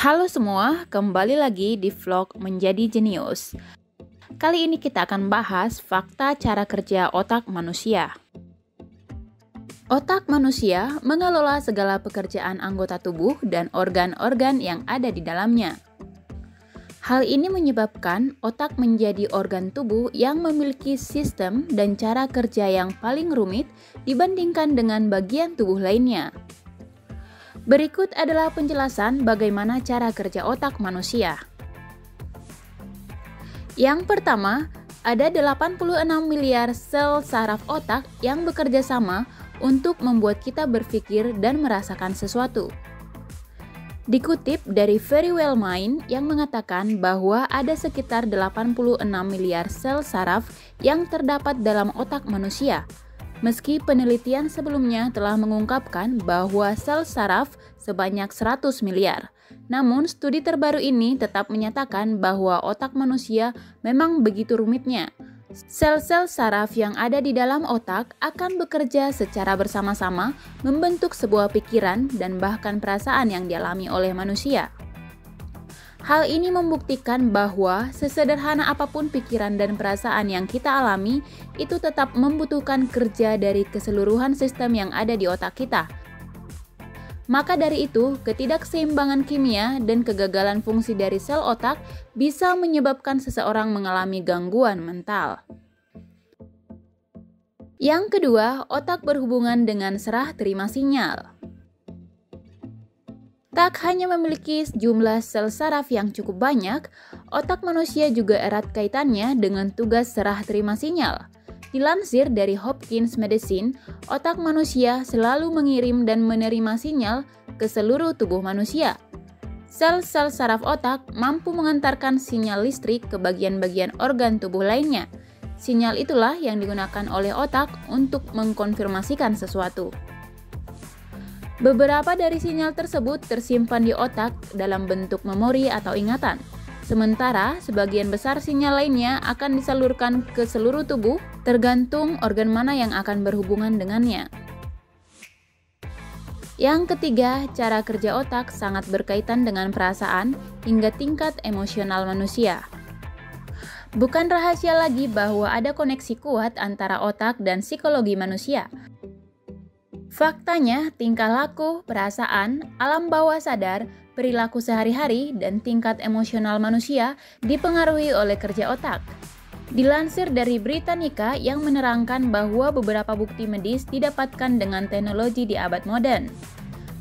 Halo semua, kembali lagi di vlog Menjadi Jenius. Kali ini kita akan bahas fakta cara kerja otak manusia. Otak manusia mengelola segala pekerjaan anggota tubuh dan organ-organ yang ada di dalamnya. Hal ini menyebabkan otak menjadi organ tubuh yang memiliki sistem dan cara kerja yang paling rumit dibandingkan dengan bagian tubuh lainnya. Berikut adalah penjelasan bagaimana cara kerja otak manusia. Yang pertama, ada 86 miliar sel saraf otak yang bekerja sama untuk membuat kita berpikir dan merasakan sesuatu. Dikutip dari Very Well Mind yang mengatakan bahwa ada sekitar 86 miliar sel saraf yang terdapat dalam otak manusia. Meski penelitian sebelumnya telah mengungkapkan bahwa sel saraf sebanyak 100 miliar. Namun studi terbaru ini tetap menyatakan bahwa otak manusia memang begitu rumitnya. Sel-sel saraf yang ada di dalam otak akan bekerja secara bersama-sama membentuk sebuah pikiran dan bahkan perasaan yang dialami oleh manusia. Hal ini membuktikan bahwa sesederhana apapun pikiran dan perasaan yang kita alami, itu tetap membutuhkan kerja dari keseluruhan sistem yang ada di otak kita. Maka dari itu, ketidakseimbangan kimia dan kegagalan fungsi dari sel otak bisa menyebabkan seseorang mengalami gangguan mental. Yang kedua, otak berhubungan dengan serah terima sinyal. Tak hanya memiliki jumlah sel saraf yang cukup banyak, otak manusia juga erat kaitannya dengan tugas serah terima sinyal. Dilansir dari Hopkins Medicine, otak manusia selalu mengirim dan menerima sinyal ke seluruh tubuh manusia. Sel-sel saraf otak mampu mengantarkan sinyal listrik ke bagian-bagian organ tubuh lainnya. Sinyal itulah yang digunakan oleh otak untuk mengkonfirmasikan sesuatu. Beberapa dari sinyal tersebut tersimpan di otak dalam bentuk memori atau ingatan. Sementara sebagian besar sinyal lainnya akan disalurkan ke seluruh tubuh, tergantung organ mana yang akan berhubungan dengannya. Yang ketiga, cara kerja otak sangat berkaitan dengan perasaan hingga tingkat emosional manusia. Bukan rahasia lagi bahwa ada koneksi kuat antara otak dan psikologi manusia. Faktanya, tingkah laku, perasaan, alam bawah sadar, perilaku sehari-hari, dan tingkat emosional manusia dipengaruhi oleh kerja otak. Dilansir dari Britannica yang menerangkan bahwa beberapa bukti medis didapatkan dengan teknologi di abad modern.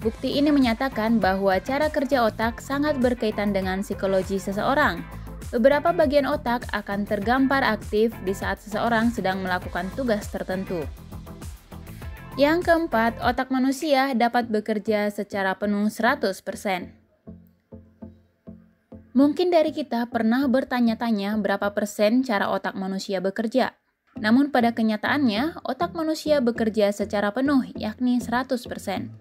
Bukti ini menyatakan bahwa cara kerja otak sangat berkaitan dengan psikologi seseorang. Beberapa bagian otak akan tergambar aktif di saat seseorang sedang melakukan tugas tertentu. Yang keempat, otak manusia dapat bekerja secara penuh 100%. Mungkin dari kita pernah bertanya-tanya berapa persen cara otak manusia bekerja. Namun pada kenyataannya, otak manusia bekerja secara penuh, yakni 100%.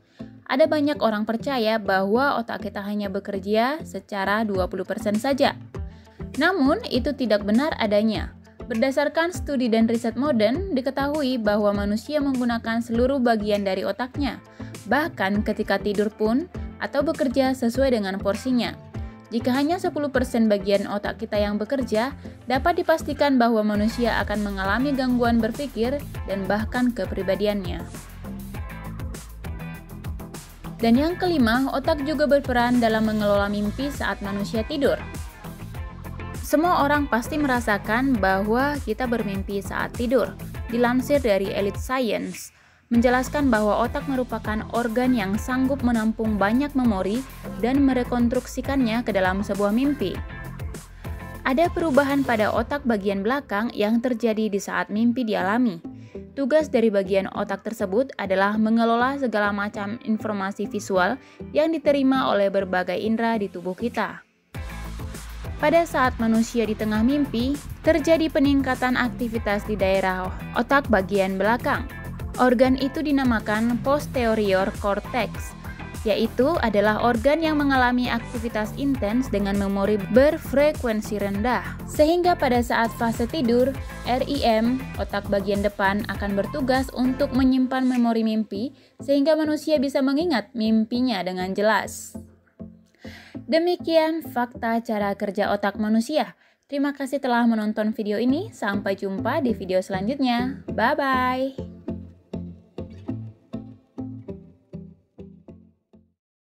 Ada banyak orang percaya bahwa otak kita hanya bekerja secara 20% saja. Namun, itu tidak benar adanya. Berdasarkan studi dan riset modern, diketahui bahwa manusia menggunakan seluruh bagian dari otaknya, bahkan ketika tidur pun, atau bekerja sesuai dengan porsinya. Jika hanya 10% bagian otak kita yang bekerja, dapat dipastikan bahwa manusia akan mengalami gangguan berpikir dan bahkan kepribadiannya. Dan yang kelima, otak juga berperan dalam mengelola mimpi saat manusia tidur. Semua orang pasti merasakan bahwa kita bermimpi saat tidur. Dilansir dari Elite Science, menjelaskan bahwa otak merupakan organ yang sanggup menampung banyak memori dan merekonstruksikannya ke dalam sebuah mimpi. Ada perubahan pada otak bagian belakang yang terjadi di saat mimpi dialami. Tugas dari bagian otak tersebut adalah mengelola segala macam informasi visual yang diterima oleh berbagai indera di tubuh kita. Pada saat manusia di tengah mimpi, terjadi peningkatan aktivitas di daerah otak bagian belakang. Organ itu dinamakan posterior cortex, yaitu adalah organ yang mengalami aktivitas intens dengan memori berfrekuensi rendah. Sehingga pada saat fase tidur, REM, otak bagian depan akan bertugas untuk menyimpan memori mimpi, sehingga manusia bisa mengingat mimpinya dengan jelas. Demikian fakta cara kerja otak manusia. Terima kasih telah menonton video ini. Sampai jumpa di video selanjutnya. Bye-bye.